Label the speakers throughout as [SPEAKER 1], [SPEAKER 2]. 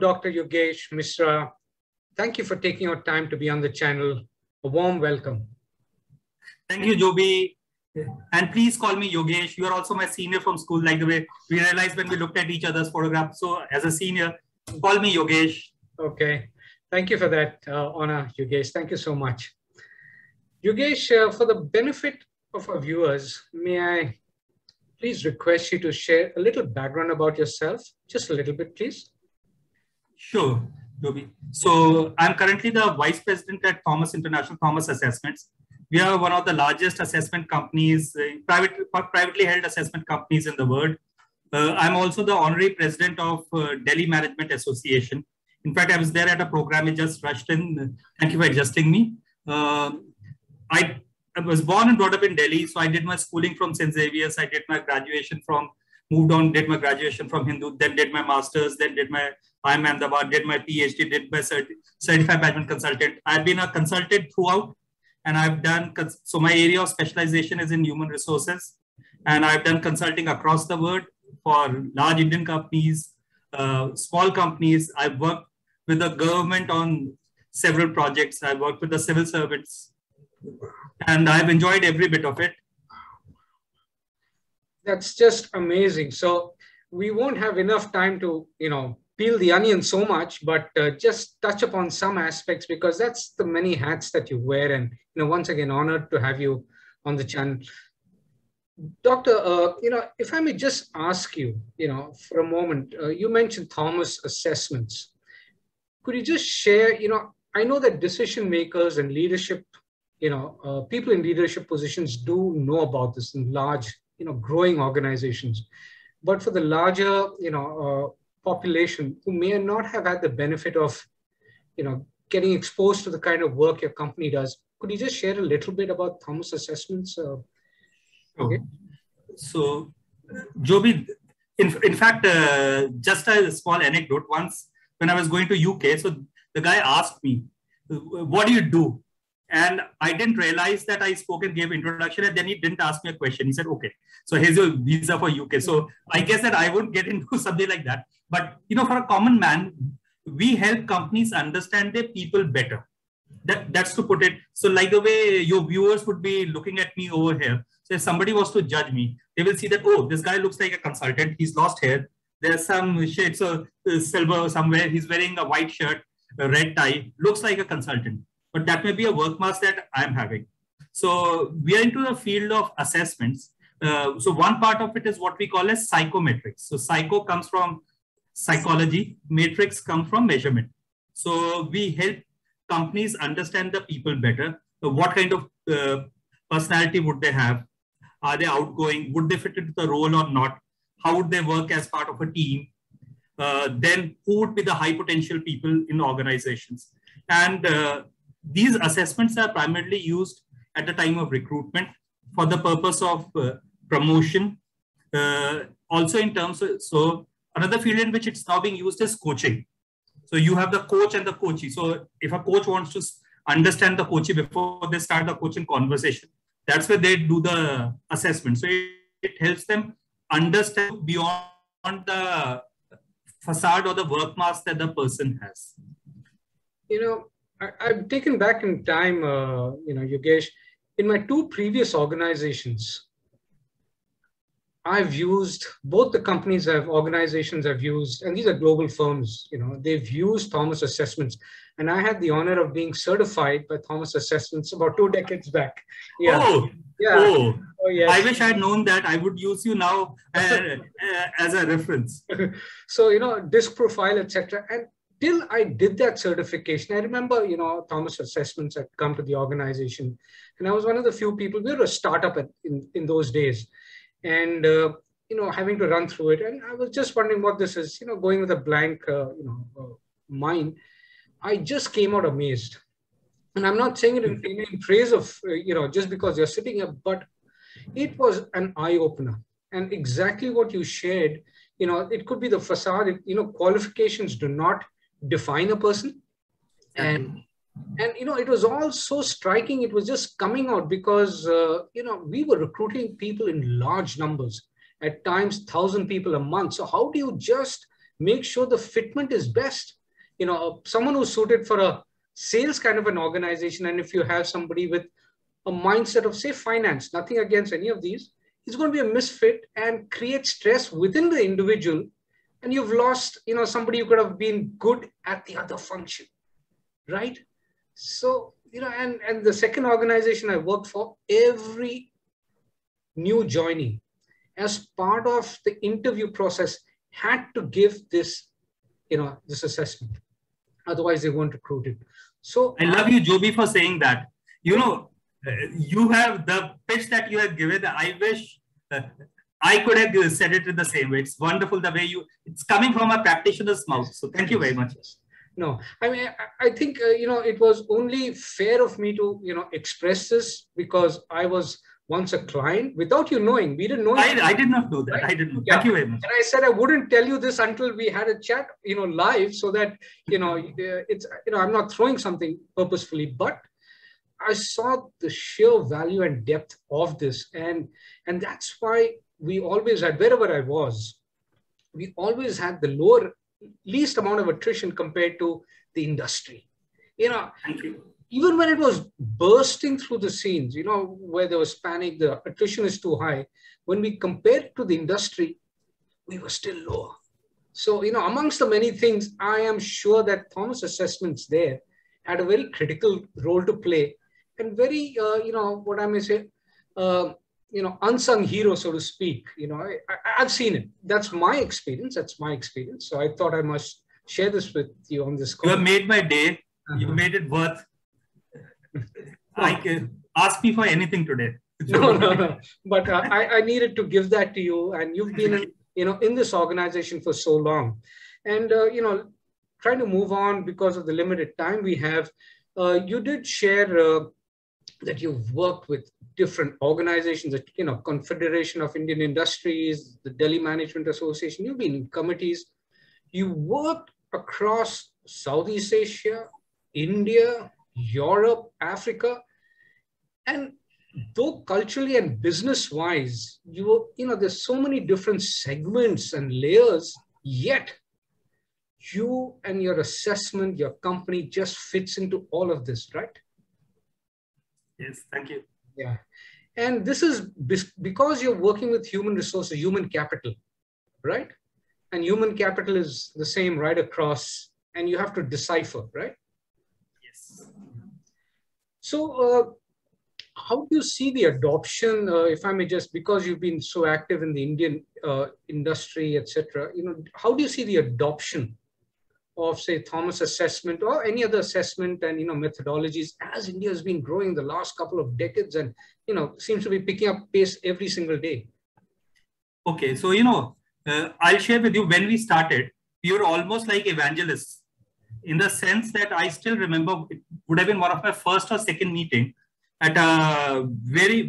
[SPEAKER 1] Dr. Yogesh Misra. Thank you for taking your time to be on the channel. A warm welcome.
[SPEAKER 2] Thank you, Joby. And please call me Yogesh. You are also my senior from school, like the way we realized when we looked at each other's photographs. So as a senior, call me Yogesh.
[SPEAKER 1] Okay. Thank you for that honor, Yogesh. Thank you so much. Yogesh, for the benefit of our viewers, may I please request you to share a little background about yourself? Just a little bit, please.
[SPEAKER 2] Sure, Joby. So I'm currently the Vice President at Thomas International Thomas Assessments. We are one of the largest assessment companies, privately held assessment companies in the world. I'm also the Honorary President of Delhi Management Association. In fact, I was there at a program, it just rushed in. Thank you for adjusting me. I was born and brought up in Delhi, so I did my schooling from St. Xavier's. I did my graduation moved on, did my graduation from Hindu, then did my master's, then did my IIM Ahmedabad, did my PhD, did my certified management consultant. I've been a consultant throughout, and I've done, so my area of specialization is in human resources, and I've done consulting across the world for large Indian companies, small companies. I've worked with the government on several projects. I've worked with the civil servants, and I've enjoyed every bit of it.
[SPEAKER 1] That's just amazing. So we won't have enough time to, peel the onion so much, but just touch upon some aspects, because that's the many hats that you wear. And, once again, honored to have you on the channel. Doctor, if I may just ask you, for a moment, you mentioned Thomas assessments. Could you just share, I know that decision makers and leadership, people in leadership positions do know about this in large, growing organizations. But for the larger, population who may not have had the benefit of, getting exposed to the kind of work your company does, could you just share a little bit about Thomas assessments?
[SPEAKER 2] Okay. So, Joby, in fact, just a small anecdote. Once when I was going to UK, so the guy asked me, "What do you do?" And I didn't realize that I spoke and gave introduction, and then he didn't ask me a question. He said, "Okay, so here's your visa for UK." So I guess that I wouldn't get into something like that. But for a common man, we help companies understand their people better. That's to put it. So like the way your viewers would be looking at me over here. So if somebody was to judge me, they will see that, oh, this guy looks like a consultant. He's lost hair. There's some shades of silver somewhere. He's wearing a white shirt, a red tie. Looks like a consultant. But that may be a work mask that I'm having. So we are into the field of assessments. So one part of it is what we call as psychometrics. So psycho comes from psychology, matrix comes from measurement. So we help companies understand the people better. What kind of personality would they have? Are they outgoing? Would they fit into the role or not? How would they work as part of a team? Then who would be the high potential people in organizations? And these assessments are primarily used at the time of recruitment for the purpose of promotion. Also in terms of, so another field in which it's now being used is coaching. So you have the coach and the coachee. So if a coach wants to understand the coachee before they start the coaching conversation, that's where they do the assessment. So it helps them understand beyond the facade or the work mask that the person has.
[SPEAKER 1] I've taken back in time, Yogesh, in my two previous organizations, I've used both the organizations I've used, and these are global firms, they've used Thomas assessments. And I had the honor of being certified by Thomas assessments about 2 decades back. Yeah.
[SPEAKER 2] Oh,
[SPEAKER 1] yeah.
[SPEAKER 2] Oh, yes. I wish I had known that. I would use you now as a reference.
[SPEAKER 1] So, disc profile, etc. And till I did that certification, I remember, Thomas assessments had come to the organization, and I was one of the few people. We were a startup in those days, and having to run through it. And I was just wondering what this is. Going with a blank, mind. I just came out amazed, and I'm not saying it in praise of just because you're sitting here, but it was an eye opener. And exactly what you shared. It could be the facade. Qualifications do not define a person, and it was all so striking. It was just coming out because we were recruiting people in large numbers, at times 1,000 people a month. So how do you just make sure the fitment is best. Someone who's suited for a sales kind of an organization, and if you have somebody with a mindset of, say, finance, nothing against any of these, it's going to be a misfit and create stress within the individual. And you've lost, somebody who could have been good at the other function, right? So, and the second organization I worked for, every new joinee, as part of the interview process, had to give this, this assessment. Otherwise, they weren't recruited. So
[SPEAKER 2] I love you, Joby, for saying that. You have the pitch that you have given. I wish I could have said it in the same way. It's wonderful the way it's coming from a practitioner's mouth. So thank you very much.
[SPEAKER 1] No, I mean, I think, it was only fair of me to, express this, because I was once a client without you knowing. We didn't know.
[SPEAKER 2] I did not know that. Right? I didn't know. Yeah. Thank you very much.
[SPEAKER 1] And I said I wouldn't tell you this until we had a chat, live, so that, it's, I'm not throwing something purposefully, but I saw the sheer value and depth of this. And that's why we always had, wherever I was, we always had the least amount of attrition compared to the industry.
[SPEAKER 2] Thank you.
[SPEAKER 1] Even when it was bursting through the scenes, where there was panic, the attrition is too high. When we compared to the industry, we were still lower. So, amongst the many things, I am sure that Thomas Assessments there had a very critical role to play, and very, what I may say, unsung hero, so to speak. I've seen it. That's my experience. So I thought I must share this with you on this call.
[SPEAKER 2] You have made my day. You made it worth. I can ask me for anything today.
[SPEAKER 1] No. But I needed to give that to you, and you've been, in this organization for so long, and trying to move on because of the limited time we have. You did share that you've worked with different organizations, Confederation of Indian Industries, the Delhi Management Association. You've been in committees. You worked across Southeast Asia, India, Europe, Africa, and though culturally and business-wise, there's so many different segments and layers, yet you and your assessment, your company just fits into all of this, right?
[SPEAKER 2] Yes, thank you.
[SPEAKER 1] Yeah. And this is because you're working with human resources, human capital, right? And human capital is the same right across, and you have to decipher, right?
[SPEAKER 2] Yes.
[SPEAKER 1] So how do you see the adoption, if I may just, because you've been so active in the Indian industry, etc., how do you see the adoption of, say, Thomas Assessment or any other assessment and, methodologies as India has been growing the last couple of decades and, seems to be picking up pace every single day?
[SPEAKER 2] Okay. So, I'll share with you, when we started, we were almost like evangelists, in the sense that I still remember it would have been one of my first or second meeting at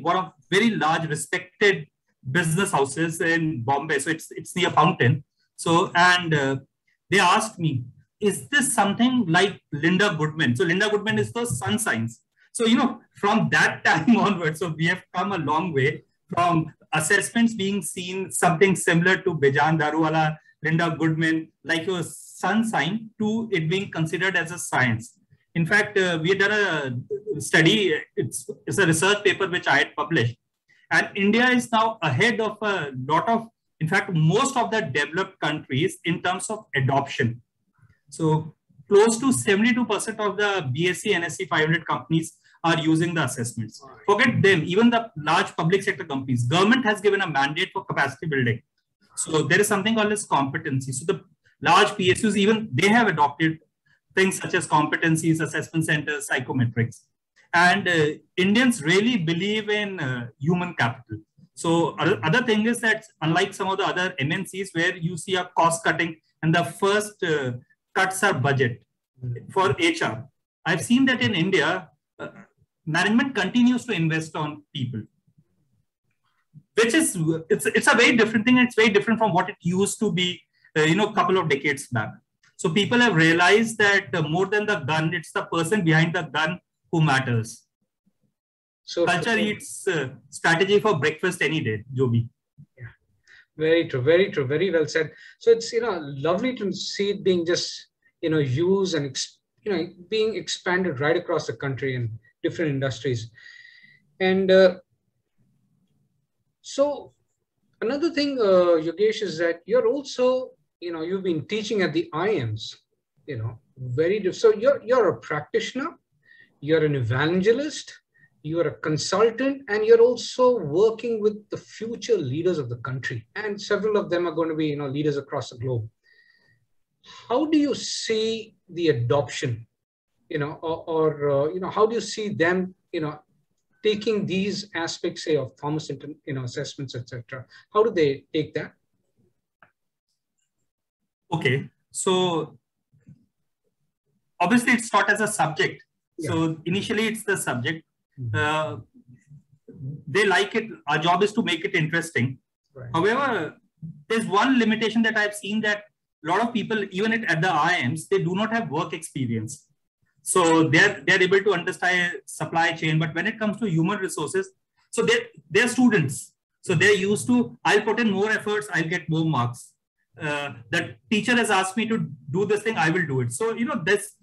[SPEAKER 2] one of very large respected business houses in Bombay. So it's near Fountain. So, and they asked me, is this something like Linda Goodman? So Linda Goodman is the sun signs. So, from that time onwards, so we have come a long way from assessments being seen something similar to Bejan Daruwala, Linda Goodman, like a sun sign, to it being considered as a science. In fact, we had done a study, it's a research paper which I had published. And India is now ahead of a lot of, in fact, most of the developed countries in terms of adoption. So close to 72% of the BSE NSE 500 companies are using the assessments. Forget them, even the large public sector companies. Government has given a mandate for capacity building. So there is something called as competency. So the large PSUs, even they have adopted things such as competencies, assessment centers, psychometrics. And Indians really believe in human capital. So other thing is that unlike some of the other MNCs where you see a cost cutting and the first cuts are budget for HR, I've seen that in India, management continues to invest on people, which is, it's a very different thing. And it's very different from what it used to be, a couple of decades back. So people have realized that more than the gun, it's the person behind the gun who matters. So culture eats strategy for breakfast any day, Joby.
[SPEAKER 1] Yeah. Very true, very true, very well said. So it's, lovely to see it being just, used and, being expanded right across the country in different industries. And so another thing, Yogesh, is that you're also, you've been teaching at the IIMs, so you're a practitioner, you're an evangelist, you're a consultant, and you're also working with the future leaders of the country. And several of them are going to be, leaders across the globe. How do you see the adoption, or how do you see them, taking these aspects, say, of Thomas, assessments, etc.? How do they take that?
[SPEAKER 2] Okay, so obviously it's taught as a subject. Yeah. So initially it's the subject. They like it. Our job is to make it interesting. Right. However, there's one limitation that I've seen, that a lot of people, even at the IIMs, they do not have work experience. So they're able to understand supply chain, but when it comes to human resources, so they're students. So they're used to, I'll put in more efforts, I'll get more marks. The teacher has asked me to do this thing, I will do it. So, this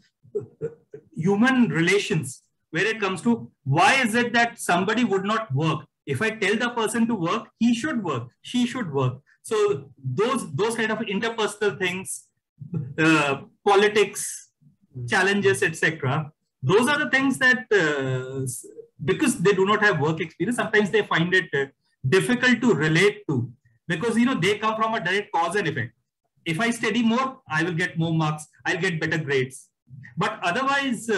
[SPEAKER 2] human relations, where it comes to, why is it that somebody would not work? If I tell the person to work, he should work, she should work. So those kind of interpersonal things, politics, challenges, etc. Those are the things that, because they do not have work experience, sometimes they find it difficult to relate to, because they come from a direct cause and effect. If I study more, I will get more marks, I'll get better grades. But otherwise,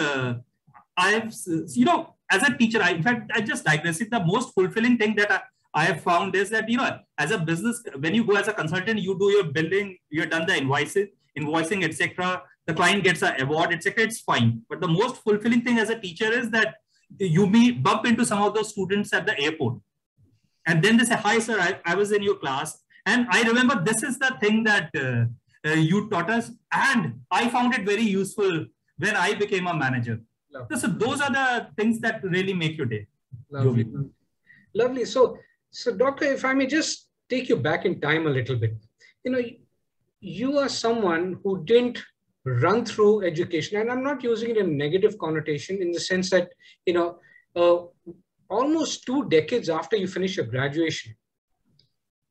[SPEAKER 2] as a teacher, in fact, I just digress. The most fulfilling thing that I have found is that, as a business, when you go as a consultant, you do your billing, you've done the invoicing, etc. The client gets an award, etc. It's fine. But the most fulfilling thing as a teacher is that you may bump into some of those students at the airport. And then they say, hi, sir, I was in your class. And I remember this is the thing that you taught us. And I found it very useful when I became a manager. Lovely. So those are the things that really make your day.
[SPEAKER 1] Lovely. Lovely. So, Doctor, if I may just take you back in time a little bit. You are someone who didn't run through education, and I'm not using it in a negative connotation, in the sense that, almost 2 decades after you finish your graduation,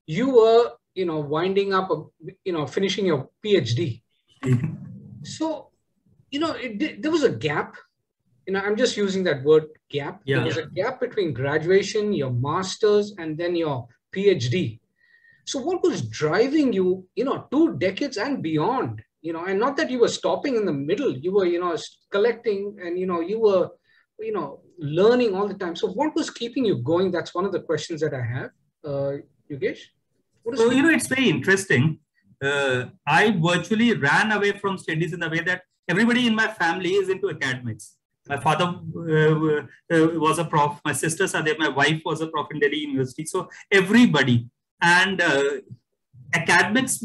[SPEAKER 1] you were, winding up, finishing your PhD. So, there was a gap. I'm just using that word gap. Yeah. There was a gap between graduation, your master's, and then your PhD. So what was driving you, 2 decades and beyond, and not that you were stopping in the middle, you were, collecting, and, you were, learning all the time. So what was keeping you going? That's one of the questions that I have, Yogesh.
[SPEAKER 2] So, it's very interesting. I virtually ran away from studies in the way that everybody in my family is into academics. My father was a prof. My sisters are there. My wife was a prof in Delhi University. So everybody. And academics,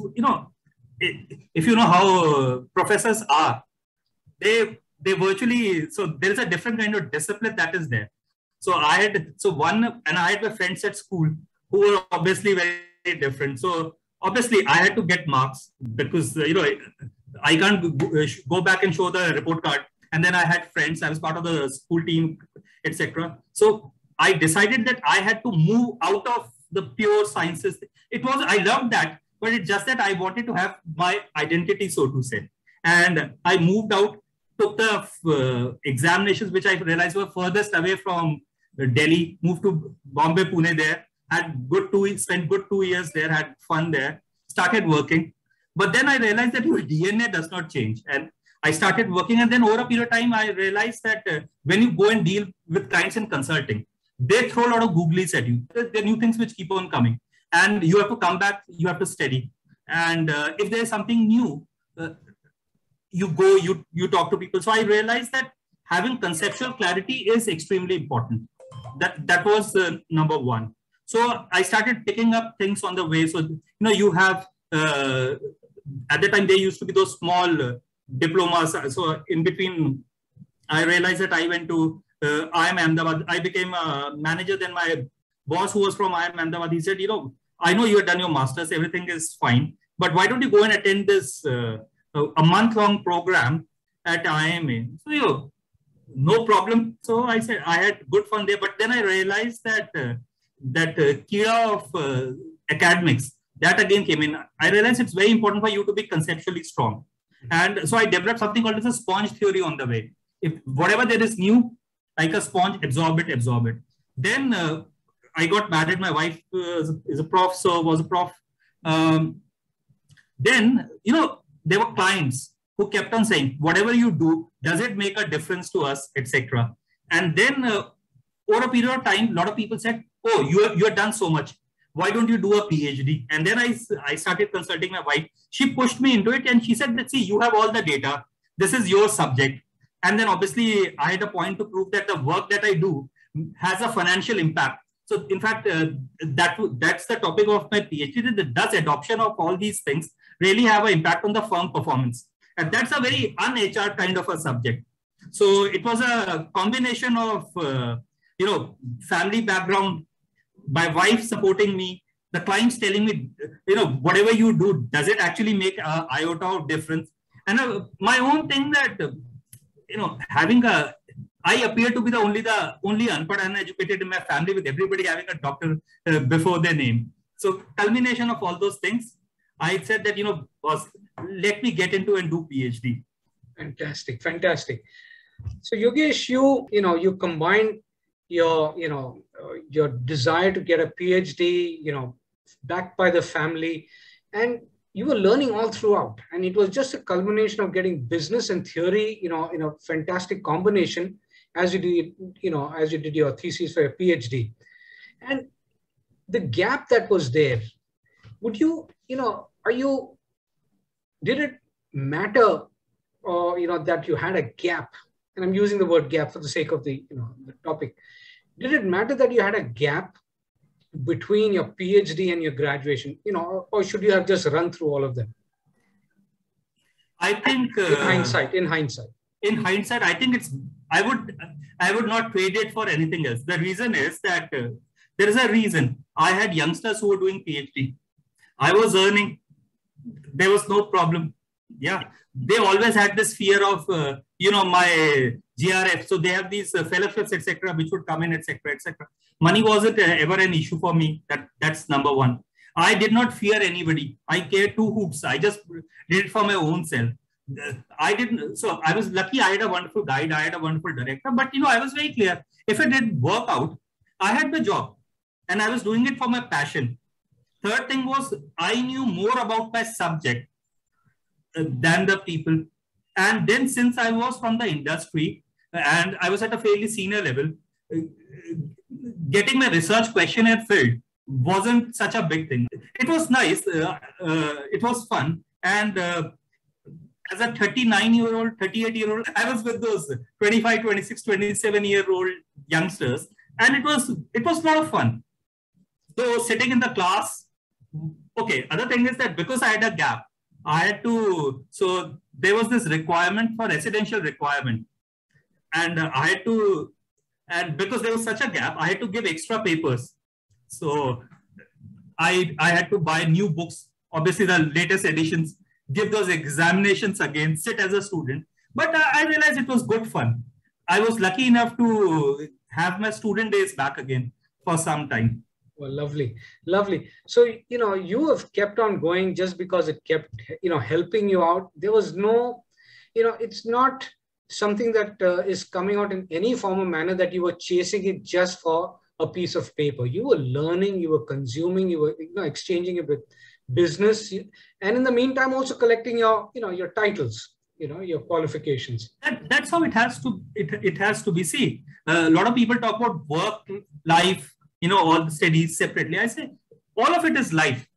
[SPEAKER 2] if you know how professors are, they virtually, so there is a different kind of discipline that is there. So I had my friends at school who were obviously very different. So obviously I had to get marks, because, I can't go back and show the report card. And then I had friends, I was part of the school team, etc. So I decided that I had to move out of the pure sciences. I loved that, but it's just that I wanted to have my identity, so to say. And I moved out, took the examinations, which I realized were furthest away from Delhi, moved to Bombay, Pune there, spent good 2 years there, had fun there, started working. But then I realized that your DNA does not change. And I started working, and then over a period of time, I realized that when you go and deal with clients in consulting, they throw a lot of googlies at you. There are new things which keep on coming, and you have to come back, you have to study. And if there's something new, you go, you talk to people. So I realized that having conceptual clarity is extremely important. That was number one. So I started picking up things on the way. So, you have, at the time, there used to be those small diplomas. So in between, I realized that I went to IIM Ahmedabad. I became a manager. Then my boss, who was from IIM Ahmedabad, he said, I know you have done your master's, everything is fine, but why don't you go and attend this a month-long program at IIMA? So, no problem. So I said I had good fun there, but then I realized that kira of academics, that again came in. I realized it's very important for you to be conceptually strong. And so I developed something called as a sponge theory on the way. If whatever there is new, like a sponge, absorb it, absorb it. Then I got married. My wife is a prof, so was a prof. Then, there were clients who kept on saying, whatever you do, does it make a difference to us, etc. And then over a period of time, a lot of people said, oh, you have done so much. Why don't you do a PhD? And then I started consulting my wife. She pushed me into it and she said, let's see, you have all the data. This is your subject. And then obviously I had a point to prove that the work that I do has a financial impact. So in fact, that's the topic of my PhD, that does adoption of all these things really have an impact on the firm performance? And that's a very un-HR kind of a subject. So it was a combination of, family background, my wife supporting me, the clients telling me, whatever you do, does it actually make an iota of difference? And my own thing that, I appear to be the only unpad uneducated in my family, with everybody having a doctor before their name. So culmination of all those things, I said that, boss, let me get into and do PhD.
[SPEAKER 1] Fantastic, fantastic. So Yogesh, you combined your desire to get a PhD, backed by the family, and you were learning all throughout. And it was just a culmination of getting business and theory, in a fantastic combination as you did your thesis for your PhD. And the gap that was there, did it matter, that you had a gap? And I'm using the word gap for the sake of the topic. Did it matter that you had a gap between your PhD and your graduation, or should you have just run through all of them?
[SPEAKER 2] I think
[SPEAKER 1] in hindsight,
[SPEAKER 2] I think I would not trade it for anything else. The reason is that there is a reason. I had youngsters who were doing PhD. I was earning. There was no problem. Yeah. They always had this fear of, my GRF. So they have these fellowships, etc., which would come in, etc., etc. Money wasn't ever an issue for me. That's number one. I did not fear anybody. I cared two hoots. I just did it for my own self. I didn't. So I was lucky. I had a wonderful guide. I had a wonderful director. But, I was very clear. If it didn't work out, I had the job and I was doing it for my passion. Third thing was, I knew more about my subject than the people. And then since I was from the industry and I was at a fairly senior level, getting my research questionnaire filled wasn't such a big thing. It was nice. It was fun. And as a 39-year-old, 38-year-old, I was with those 25, 26, 27-year-old youngsters. And it was a lot of fun. So sitting in the class, okay, other thing is that because I had a gap, so there was this requirement for residential requirement. And and because there was such a gap, I had to give extra papers. So I had to buy new books, obviously the latest editions, give those examinations again, sit as a student. But I realized it was good fun. I was lucky enough to have my student days back again for some time.
[SPEAKER 1] Well, lovely, lovely. So, you have kept on going just because it kept, helping you out. There was no, it's not something that is coming out in any form or manner that you were chasing it just for a piece of paper. You were learning, you were consuming, you were, exchanging it with business. And in the meantime, also collecting your, your titles, your qualifications.
[SPEAKER 2] That's how it has to be. See, a lot of people talk about work, life, all the studies separately. I say, all of it is life.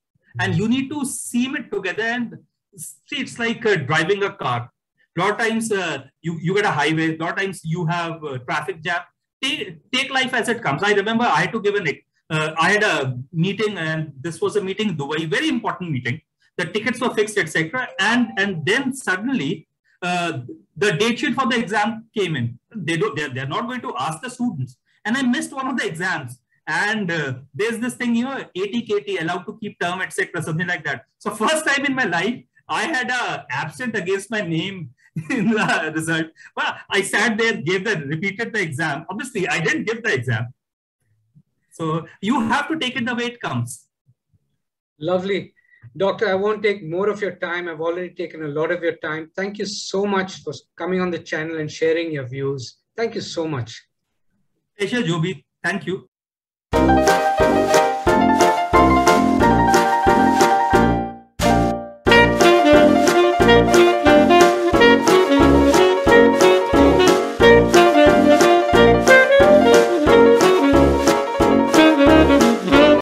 [SPEAKER 2] And you need to seam it together. And see, it's like driving a car. A lot of times you get a highway. A lot of times you have traffic jam. Take life as it comes. I remember I had to give I had a meeting, and this was a meeting in Dubai, very important meeting. The tickets were fixed, etc. And then suddenly the date sheet for the exam came in. They're not going to ask the students. And I missed one of the exams. And there's this thing, 80KT, allowed to keep term, etc., something like that. So first time in my life, I had a absent against my name in the result. Well, I sat there, repeated the exam. Obviously, I didn't give the exam. So you have to take it the way it comes.
[SPEAKER 1] Lovely. Doctor, I won't take more of your time. I've already taken a lot of your time. Thank you so much for coming on the channel and sharing your views. Thank you so much.
[SPEAKER 2] Pleasure, Joby. Thank you.